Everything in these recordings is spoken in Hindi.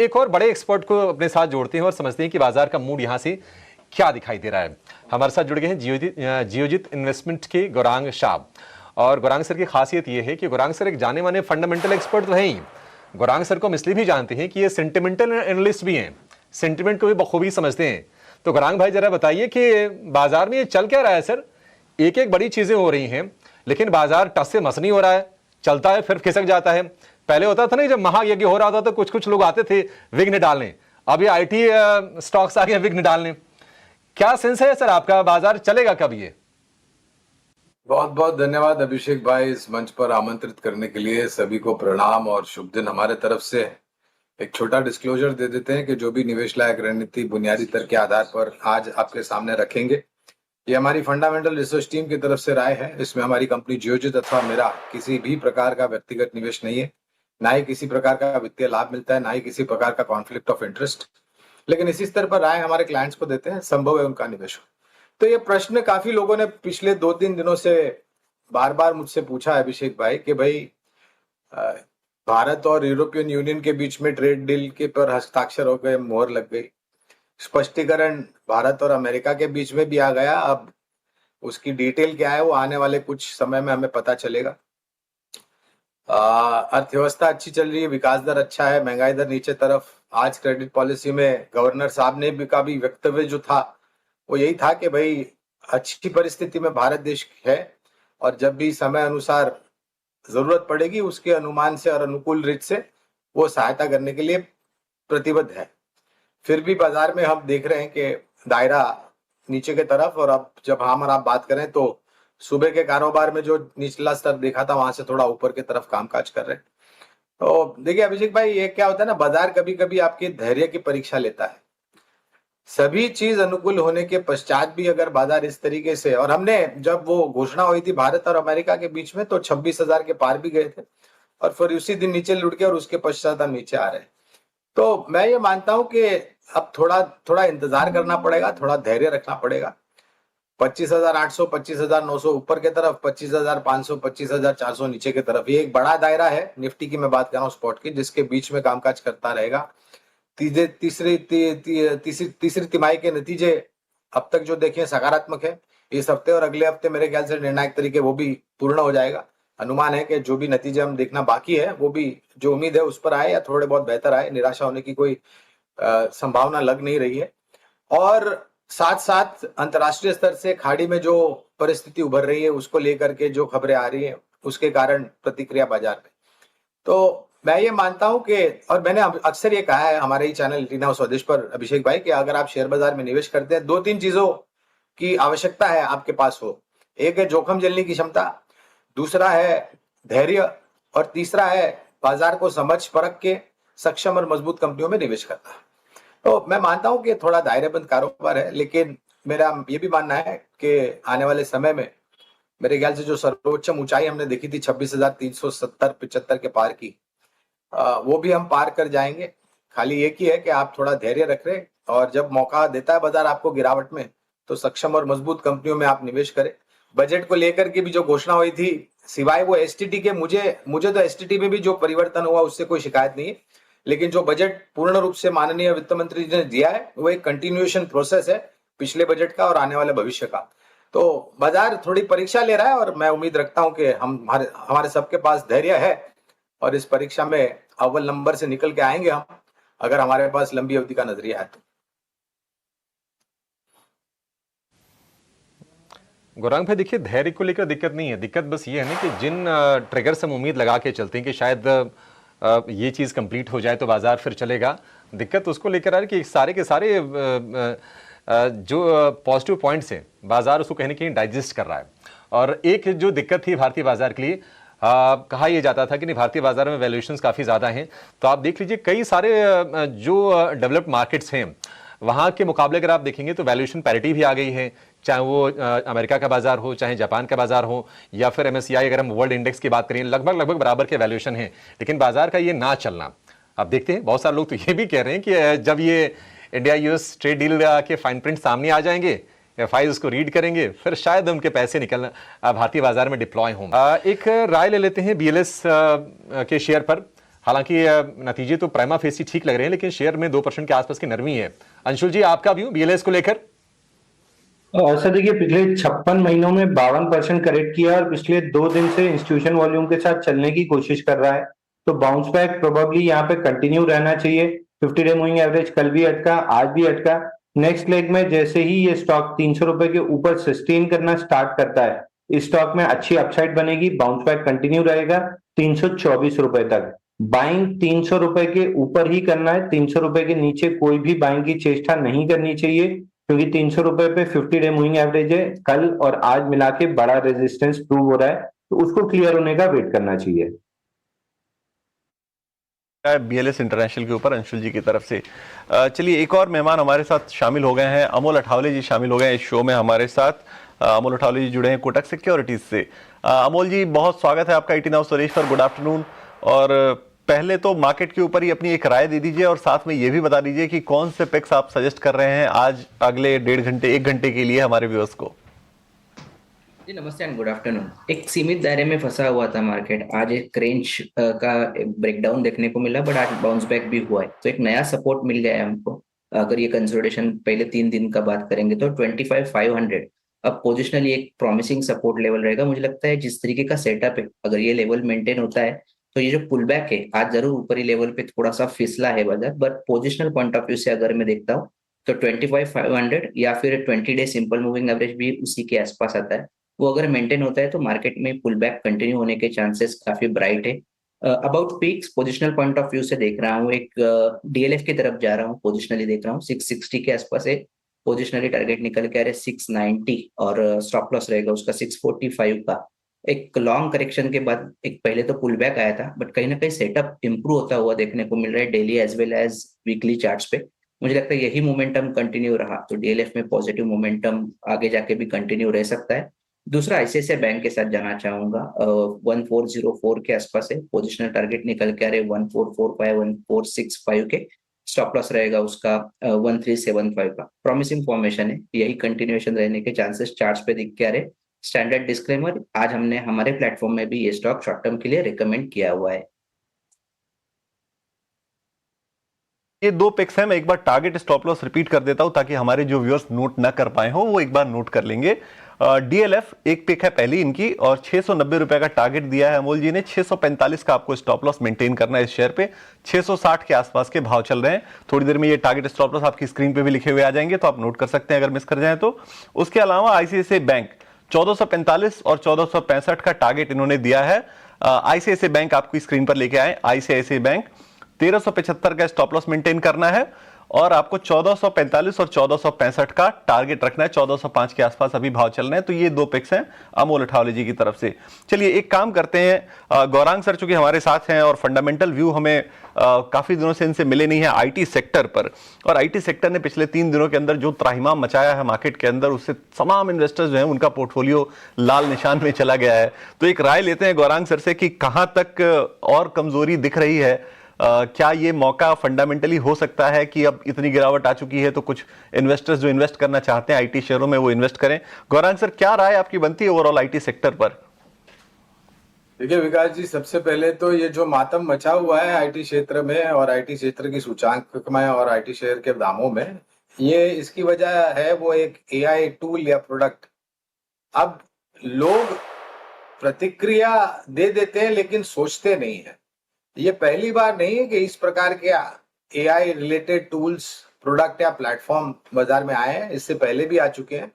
एक और बड़े एक्सपर्ट को अपने साथ जोड़ते हैं और समझते हैं कि बाजार का मूड यहां से क्या दिखाई दे रहा है। हमारे साथ जुड़ गए हैं जियोजित इन्वेस्टमेंट के गौरांग शाह। और गौरांग सर की खासियत यह है कि गौरांग सर एक जाने माने फंडामेंटल एक्सपर्ट तो है ही, गौरांग सर को हम इसलिए भी जानते हैं कि ये सेंटिमेंटल एनालिस्ट भी हैं, सेंटिमेंट को भी बखूबी समझते हैं। तो गौरांग भाई जरा बताइए कि बाजार में ये चल क्या रहा है सर? एक एक बड़ी चीजें हो रही हैं लेकिन बाजार टस से मस नहीं हो रहा है, चलता है फिर खिसक जाता है। पहले होता था ना, जब महायज्ञ हो रहा था तो कुछ कुछ लोग आते थे विघ्न डालने, अब ये आईटी स्टॉक्स आ गए विघ्न डालने। क्या सेंस है सर आपका, बाजार चलेगा कब ये? बहुत बहुत धन्यवाद अभिषेक भाई, इस मंच पर आमंत्रित करने के लिए। सभी को प्रणाम और शुभ दिन हमारे तरफ से। एक छोटा डिस्क्लोजर दे देते हैं कि जो भी निवेश लायक रणनीति बुनियादी तर्क के आधार पर आज आपके सामने रखेंगे, ये हमारी फंडामेंटल रिसर्च टीम की तरफ से राय है। इसमें हमारी कंपनी जियोजित अथवा मेरा किसी भी प्रकार का व्यक्तिगत निवेश नहीं है, ना ही किसी प्रकार का वित्तीय लाभ मिलता है, ना ही किसी प्रकार का कॉन्फ्लिक्ट ऑफ इंटरेस्ट। लेकिन इसी स्तर पर राय हमारे क्लाइंट्स को देते हैं, संभव है उनका निवेश हो। तो ये प्रश्न काफी लोगों ने पिछले 2-3 दिनों से बार बार मुझसे पूछा है अभिषेक भाई कि भाई भारत और यूरोपियन यूनियन के बीच में ट्रेड डील के पर हस्ताक्षर हो गए, मोहर लग गई। स्पष्टीकरण भारत और अमेरिका के बीच में भी आ गया। अब उसकी डिटेल क्या है वो आने वाले कुछ समय में हमें पता चलेगा। अर्थव्यवस्था अच्छी चल रही है, विकास दर अच्छा है, महंगाई दर नीचे तरफ। आज क्रेडिट पॉलिसी में गवर्नर साहब ने भी का भी वक्तव्य जो था वो यही था कि भाई अच्छी परिस्थिति में भारत देश है और जब भी समय अनुसार जरूरत पड़ेगी उसके अनुमान से और अनुकूल रीत से वो सहायता करने के लिए प्रतिबद्ध है। फिर भी बाजार में हम देख रहे हैं कि दायरा नीचे के तरफ, और अब जब हम और आप बात करें तो सुबह के कारोबार में जो निचला स्तर देखा था वहां से थोड़ा ऊपर की तरफ कामकाज कर रहे हैं। तो देखिए अभिषेक भाई, ये क्या होता है ना, बाजार कभी कभी आपके धैर्य की परीक्षा लेता है। सभी चीज अनुकूल होने के पश्चात भी अगर बाजार इस तरीके से, और हमने जब वो घोषणा हुई थी भारत और अमेरिका के बीच में तो 26,000 के पार भी गए थे और फिर उसी दिन नीचे लुढ़के के और उसके पश्चात हम नीचे आ रहे हैं। तो मैं ये मानता हूं कि अब थोड़ा थोड़ा इंतजार करना पड़ेगा, थोड़ा धैर्य रखना पड़ेगा। 25,800, 25,900 ऊपर के तरफ, 25,500, 25,400 नीचे की तरफ, ये एक बड़ा दायरा है निफ्टी की मैं बात कर रहा हूँ स्पॉट की, जिसके बीच में कामकाज करता रहेगा। तीसरी तिमाही के नतीजे अब तक जो देखे सकारात्मक है। इस हफ्ते और अगले हफ्ते मेरे ख्याल से निर्णायक तरीके वो भी पूर्ण हो जाएगा। अनुमान है कि जो भी नतीजे हम देखना बाकी है वो भी जो उम्मीद है उस पर आए या थोड़े बहुत बेहतर आए। निराशा होने की कोई संभावना लग नहीं रही है। और साथ साथ अंतर्राष्ट्रीय स्तर से खाड़ी में जो परिस्थिति उभर रही है उसको लेकर के जो खबरें आ रही है उसके कारण प्रतिक्रिया बाजार में। तो मैं ये मानता हूं कि, और मैंने अक्सर ये कहा है हमारे ही चैनल इंडियन हाउस स्वदेश पर अभिषेक भाई, कि अगर आप शेयर बाजार में निवेश करते हैं 2-3 चीजों की आवश्यकता है आपके पास हो। एक है जोखिम झेलने की क्षमता, दूसरा है धैर्य, और तीसरा है बाजार को समझ परख के सक्षम और मजबूत कंपनियों में निवेश करना। तो मैं मानता हूं कि थोड़ा दायरेबंद कारोबार है, लेकिन मेरा ये भी मानना है कि आने वाले समय में मेरे ख्याल से जो सर्वोच्च ऊंचाई हमने देखी थी 26,370-75 के पार की, वो भी हम पार कर जाएंगे। खाली एक ही है कि आप थोड़ा धैर्य रख रहे, और जब मौका देता है बाजार आपको गिरावट में तो सक्षम और मजबूत कंपनियों में आप निवेश करें। बजट को लेकर के भी जो घोषणा हुई थी, सिवाय वो एसटीटी के, मुझे तो एसटीटी में भी जो परिवर्तन हुआ उससे कोई शिकायत नहीं है, लेकिन जो बजट पूर्ण रूप से माननीय वित्त मंत्री जी ने दिया है वो एक कंटिन्यूएशन प्रोसेस है पिछले बजट का और आने वाले भविष्य का। तो बाजार थोड़ी परीक्षा ले रहा है और मैं उम्मीद रखता हूं कि हमारे सबके पास धैर्य है और इस परीक्षा में अव्वल नंबर से निकल के आएंगे हम, अगर हमारे पास लंबी अवधि का नजरिया है तो। गौरांग भाई देखिए, धैर्य को लेकर दिक्कत नहीं है, दिक्कत बस ये है ना कि जिन ट्रिगर से हम उम्मीद लगा के चलते हैं कि शायद ये चीज कंप्लीट हो जाए तो बाजार फिर चलेगा, दिक्कत उसको लेकर आ रही कि सारे के सारे जो पॉजिटिव पॉइंट्स हैं बाजार उसको कहीं ना कहीं डाइजेस्ट कर रहा है। और एक जो दिक्कत थी भारतीय बाजार के लिए, कहा यह जाता था कि नहीं भारतीय बाजार में वैल्यूएशंस काफ़ी ज़्यादा हैं, तो आप देख लीजिए कई सारे जो डेवलप्ड मार्केट्स हैं वहाँ के मुकाबले अगर आप देखेंगे तो वैल्यूएशन पैरिटी भी आ गई है, चाहे वो अमेरिका का बाजार हो, चाहे जापान का बाजार हो, या फिर एमएससीआई अगर हम वर्ल्ड इंडेक्स की बात करें, लगभग बराबर के वैल्यूएशन है। लेकिन बाजार का ये ना चलना, आप देखते हैं बहुत सारे लोग तो ये भी कह रहे हैं कि जब ये इंडिया यूएस ट्रेड डील के फाइन प्रिंट सामने आ जाएंगे, एफआई उसको रीड करेंगे, फिर शायद उनके पैसे निकल भारतीय बाजार में डिप्लॉय हों। एक राय ले लेते हैं बीएलएस के शेयर पर। हालांकि नतीजे तो प्राइमा फेसी ठीक लग रहे हैं, लेकिन शेयर में 2% के आसपास की नरमी है। अंशुल जी, आपका व्यू बीएलएस को लेकर? सर देखिए, पिछले 56 महीनों में 52% करेक्ट किया और पिछले 2 दिन से इंस्टीट्यूशन वॉल्यूम के साथ चलने की कोशिश कर रहा है। तो बाउंस बैक प्रोबेबली यहाँ पे कंटिन्यू रहना चाहिए। 50 डे मूविंग एवरेज कल भी अटका, आज भी अटका। नेक्स्ट लेग में जैसे ही ये स्टॉक 300 रुपए के ऊपर सस्टेन करना स्टार्ट करता है, इस स्टॉक में अच्छी अपसाइड बनेगी, बाउंस बैक कंटिन्यू रहेगा 324 रुपए तक। बाइंग 300 रुपए के ऊपर ही करना है, 300 रुपए के नीचे कोई भी बाइंग की चेष्टा नहीं करनी चाहिए, क्योंकि 300 रुपए पे 50 डे मूविंग एवरेज है, कल और आज मिला के बड़ा रेजिस्टेंस प्रूव हो रहा है, तो उसको क्लियर होने का वेट करना चाहिए। बीएलएस इंटरनेशनल के ऊपर अंशुल जी की तरफ से। चलिए, एक और मेहमान हमारे साथ शामिल हो गए हैं, अमोल अठावले जी शामिल हो गए हैं इस शो में हमारे साथ। अमोल अठावले जी जुड़े हैं कोटक सिक्योरिटीज से। अमोल जी, बहुत स्वागत है आपका ईटी नाउ सुरेश पर। Good afternoon. और पहले तो मार्केट के ऊपर ही अपनी एक राय दे दीजिए और साथ में ये भी बता दीजिए कि कौन से पिक्स आप सजेस्ट कर रहे हैं आज अगले 1.5 घंटे 1 घंटे के लिए हमारे व्यूअर्स को। जी नमस्ते एंड गुड आफ्टरनून। एक सीमित दायरे में फंसा हुआ था मार्केट, आज एक रेंज का ब्रेकडाउन देखने को मिला, बट आज बाउंस बैक भी हुआ है, तो एक नया सपोर्ट मिल गया है हमको। अगर ये कंसोलिडेशन पहले 3 दिन का बात करेंगे तो 25,500 अब पोजिशनली एक प्रॉमिसिंग सपोर्ट लेवल रहेगा। मुझे लगता है जिस तरीके का सेटअप है, अगर ये लेवल मेंटेन होता है तो ये जो पुल बैक है, आज जरूर ऊपरी लेवल पे थोड़ा सा फिसला है बाजार, but positional point of view से अगर मैं देखता हूँ तो 25,500 या फिर 20 डे सिंपल मूविंग एवरेज भी उसी के आसपास आता है। वो अगर मेंटेन होता है तो मार्केट में पुल बैक कंटिन्यू होने के चांसेस काफी ब्राइट है। About peaks positional point of view से देख रहा हूँ, एक डीएलएफ की तरफ जा रहा हूँ, पोजिशनली देख रहा हूँ 660 के आसपास है। पोजिशनली टारगेट निकल के आ रहे 690 और स्टॉप लॉस रहेगा उसका 645 का। एक लॉन्ग करेक्शन के बाद एक पहले तो पुल बैक आया था, बट कहीं ना कहीं सेटअप इंप्रूव होता हुआ देखने को मिल रहा है daily as well as weekly charts पे। मुझे लगता है यही मोमेंटम कंटिन्यू रहा तो डीएलएफ में पॉजिटिव मोमेंटम आगे जाके भी कंटिन्यू रह सकता है। दूसरा आईसीआईसीआई बैंक के साथ जाना चाहूंगा, 1404 के आसपास है, पोजिशनल टारगेट निकल के आ रहे 1445 1465 के, स्टॉप लॉस रहेगा उसका 1375 का। प्रॉमिसिंग फॉर्मेशन है, यही कंटिन्यूएशन रहने के चांसेस चार्ट्स पे दिख के आ रहे। स्टैंडर्ड डिस्क्लेमर, आज हमने हमारे प्लेटफॉर्म में भी ये स्टॉक शॉर्ट टर्म के लिए रिकमेंड किया हुआ है। ये 2 पिक्स हैं, मैं एक बार टारगेट स्टॉप लॉस रिपीट कर देता हूं ताकि हमारे जो व्यूअर्स नोट ना कर पाए हो वो एक बार नोट कर लेंगे। डीएलएफ एक पिक है पहली इनकी और 690 रुपए का टारगेट दिया है अमोल जी ने। 645 का आपको स्टॉप लॉस मेंटेन करना है इस शेयर पे। 660 के आसपास के भाव चल रहे हैं। थोड़ी देर में ये टारगेट स्टॉप लॉस आपकी स्क्रीन पे भी लिखे हुए आ जाएंगे, तो आप नोट कर सकते हैं अगर मिस कर जाए तो। उसके अलावा आईसीआईसीआई बैंक 1445 और 1465 का टारगेट इन्होंने दिया है। आईसीआईसीआई बैंक आपकी स्क्रीन पर लेके आए। आईसीआईसीआई बैंक 1375 का स्टॉप लॉस मेंटेन करना है और आपको 1445 और 1465 का टारगेट रखना है। 1405 के आसपास अभी भाव चल रहे हैं। तो ये 2 पिक्स हैं अमोल अठावले जी की तरफ से। चलिए एक काम करते हैं, गौरांग सर चूंकि हमारे साथ हैं और फंडामेंटल व्यू हमें काफी दिनों से इनसे मिले नहीं है आईटी सेक्टर पर, और आईटी सेक्टर ने पिछले 3 दिनों के अंदर जो त्राहिमाम मचाया है मार्केट के अंदर, उससे तमाम इन्वेस्टर्स जो हैं उनका पोर्टफोलियो लाल निशान में चला गया है। तो एक राय लेते हैं गौरांग सर से कि कहां तक और कमजोरी दिख रही है। क्या ये मौका फंडामेंटली हो सकता है कि अब इतनी गिरावट आ चुकी है तो कुछ इन्वेस्टर्स जो इन्वेस्ट करना चाहते हैं आईटी शेयरों में वो इन्वेस्ट करें? गौरांग सर, क्या राय आपकी बनती है ओवरऑल आईटी सेक्टर पर? देखिए विकास जी, सबसे पहले तो ये जो मातम मचा हुआ है आईटी क्षेत्र में और आईटी क्षेत्र की सूचांक में और आईटी शेयर के दामों में, ये इसकी वजह है वो एक एआई टूल या प्रोडक्ट। अब लोग प्रतिक्रिया दे देते हैं लेकिन सोचते नहीं है। ये पहली बार नहीं है कि इस प्रकार के एआई रिलेटेड टूल्स, प्रोडक्ट या प्लेटफॉर्म बाजार में आए हैं। इससे पहले भी आ चुके हैं,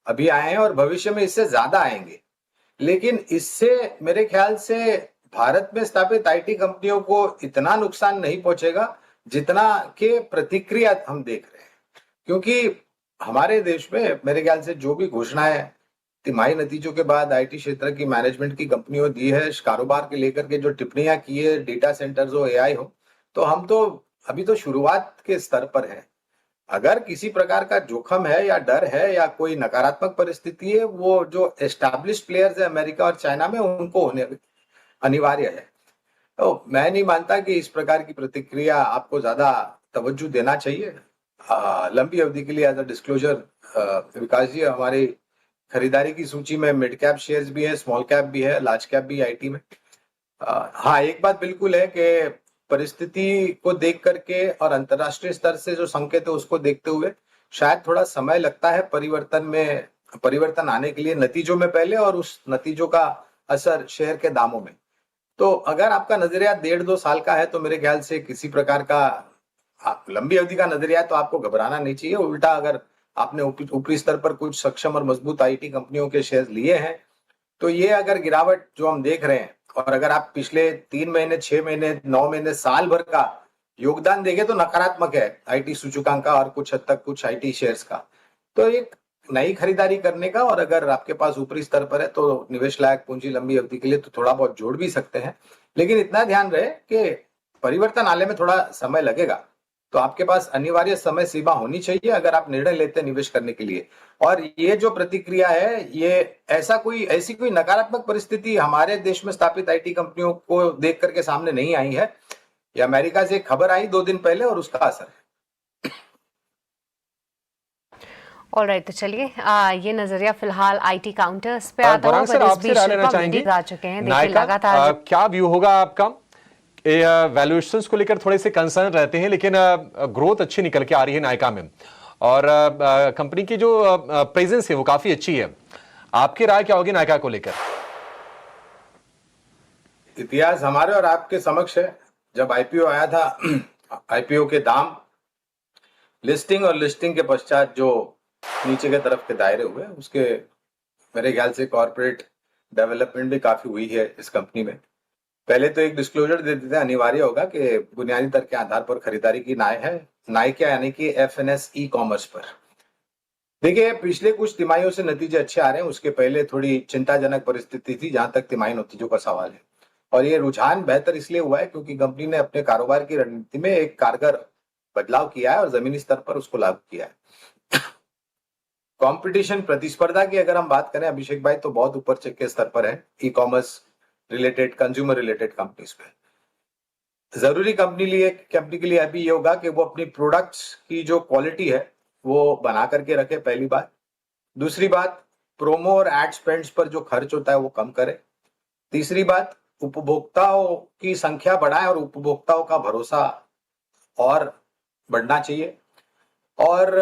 अभी आए हैं और भविष्य में इससे ज्यादा आएंगे। लेकिन इससे मेरे ख्याल से भारत में स्थापित आईटी कंपनियों को इतना नुकसान नहीं पहुंचेगा जितना के प्रतिक्रिया हम देख रहे हैं। क्योंकि हमारे देश में मेरे ख्याल से जो भी घोषणाएं तिमाही नतीजों के बाद आईटी क्षेत्र की मैनेजमेंट की कंपनियों दी है, कारोबार के लेकर के जो टिप्पणियां की है, डेटा सेंटर्स हो, एआई हो, तो हम तो अभी तो शुरुआत के स्तर पर है। अगर किसी प्रकार का जोखिम है या डर है या कोई नकारात्मक परिस्थिति है, वो जो एस्टैब्लिश्ड प्लेयर्स है अमेरिका और चाइना में, उनको होने अनिवार्य है। तो मैं नहीं मानता कि इस प्रकार की प्रतिक्रिया आपको ज्यादा तवज्जो देना चाहिए। लंबी अवधि के लिए एज अ डिस्क्लोजर विकास जी, हमारी खरीदारी की सूची में मिड कैप शेयर्स भी है, स्मॉल कैप भी है, लार्ज कैप भी आईटी में। हाँ, एक बात बिल्कुल है कि परिस्थिति को देख करके और अंतर्राष्ट्रीय स्तर से जो संकेत है उसको देखते हुए शायद थोड़ा समय लगता है परिवर्तन आने के लिए नतीजों में पहले, और उस नतीजों का असर शेयर के दामों में। तो अगर आपका नजरिया 1.5-2 साल का है तो मेरे ख्याल से किसी प्रकार का लंबी अवधि का नजरिया है तो आपको घबराना नहीं चाहिए। उल्टा अगर आपने ऊपरी स्तर पर कुछ सक्षम और मजबूत आईटी कंपनियों के शेयर लिए हैं तो ये अगर गिरावट जो हम देख रहे हैं, और अगर आप पिछले 3 महीने, 6 महीने, 9 महीने, साल भर का योगदान देखें तो नकारात्मक है आईटी सूचकांक का और कुछ हद तक कुछ आईटी शेयर्स का। तो एक नई खरीदारी करने का, और अगर आपके पास ऊपरी स्तर पर है तो निवेश लायक पूंजी लंबी अवधि के लिए तो थोड़ा बहुत जोड़ भी सकते हैं, लेकिन इतना ध्यान रहे कि परिवर्तन आने में थोड़ा समय लगेगा। तो आपके पास अनिवार्य समय सीमा होनी चाहिए अगर आप निर्णय लेते हैं निवेश करने के लिए। और ये जो प्रतिक्रिया है, ये ऐसी कोई नकारात्मक परिस्थिति हमारे देश में स्थापित आईटी कंपनियों को देख करके सामने नहीं आई है। ये अमेरिका से एक खबर आई 2 दिन पहले और उसका असर है। ऑलराइट, तो चलिए ये नजरिया फिलहाल आईटी काउंटर्स पे आता बुरहान सर, आपसे राय लेना चाहेंगे आ चुके हैं। देखिए नायका, लगातार क्या व्यू होगा आपका? वैल्यूएशंस को लेकर थोड़े से कंसर्न रहते हैं, लेकिन ग्रोथ अच्छी निकल के आ रही है नायका में, और कंपनी की जो प्रेजेंस है वो काफी अच्छी है। आपकी राय क्या होगी नायका को लेकर? इतिहास हमारे और आपके समक्ष है। जब आईपीओ आया था, आईपीओ के दाम, लिस्टिंग और लिस्टिंग के पश्चात जो नीचे के तरफ के दायरे हुए, उसके मेरे ख्याल से कॉर्पोरेट डेवलपमेंट भी काफी हुई है इस कंपनी में। पहले तो एक डिस्क्लोजर दे देते हैं, अनिवार्य होगा कि बुनियादी दर के आधार पर खरीदारी की नायका यानी कि एफएनएस ई कॉमर्स पर। देखिए, पिछले कुछ तिमाहियों से नतीजे अच्छे आ रहे हैं। उसके पहले थोड़ी चिंताजनक परिस्थिति थी जहां तक तिमाही नतीजों का सवाल है, और ये रुझान बेहतर इसलिए हुआ है क्योंकि कंपनी ने अपने कारोबार की रणनीति में एक कारगर बदलाव किया है और जमीनी स्तर पर उसको लागू किया है। कंपटीशन, प्रतिस्पर्धा की अगर हम बात करें अभिषेक भाई, तो बहुत ऊपर के स्तर पर है e commerce related, consumer related companies पे। जरूरी कंपनी के लिए अभी ये होगा कि वो अपनी प्रोडक्ट्स की जो क्वालिटी है वो बना करके रखे, पहली बात। दूसरी बात, प्रोमो और एड स्पेंड्स पर जो खर्च होता है वो कम करे। तीसरी बात, उपभोक्ताओं की संख्या बढ़ाए और उपभोक्ताओं का भरोसा और बढ़ना चाहिए, और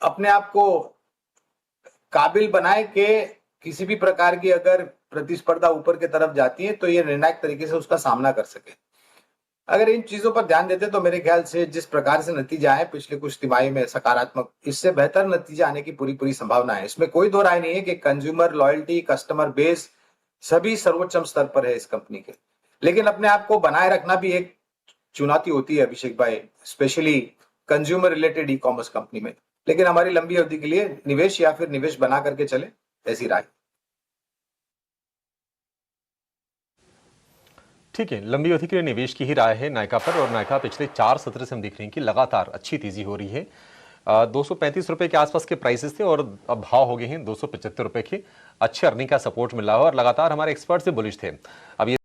अपने आप को काबिल बनाए कि किसी भी प्रकार की अगर प्रतिस्पर्धा ऊपर की तरफ जाती है तो ये निर्णायक तरीके से उसका सामना कर सके। अगर इन चीजों पर ध्यान देते तो मेरे ख्याल से जिस प्रकार से नतीजे आए पिछले कुछ तिमाही में सकारात्मक, इससे बेहतर नतीजे आने की पूरी संभावना है। इसमें कोई दो राय नहीं है कि कंज्यूमर लॉयल्टी, कस्टमर बेस सभी सर्वोच्च स्तर पर है इस कंपनी के। लेकिन अपने आप को बनाए रखना भी एक चुनौती होती है अभिषेक भाई, specially consumer related e commerce company में। लेकिन हमारी लंबी अवधि के लिए निवेश या फिर निवेश बना करके चले, ऐसी राय। ठीक है, लंबी अवधि के लिए निवेश की ही राय है नायका पर, और नायका पिछले 4 सत्र से हम देख रहे हैं कि लगातार अच्छी तेजी हो रही है। 235 रुपए के आसपास के प्राइसेस थे और अब भाव हो गए हैं 275 रुपए के। अच्छे अर्निंग का सपोर्ट मिल रहा है और लगातार हमारे एक्सपर्ट से बुलिश थे। अब ये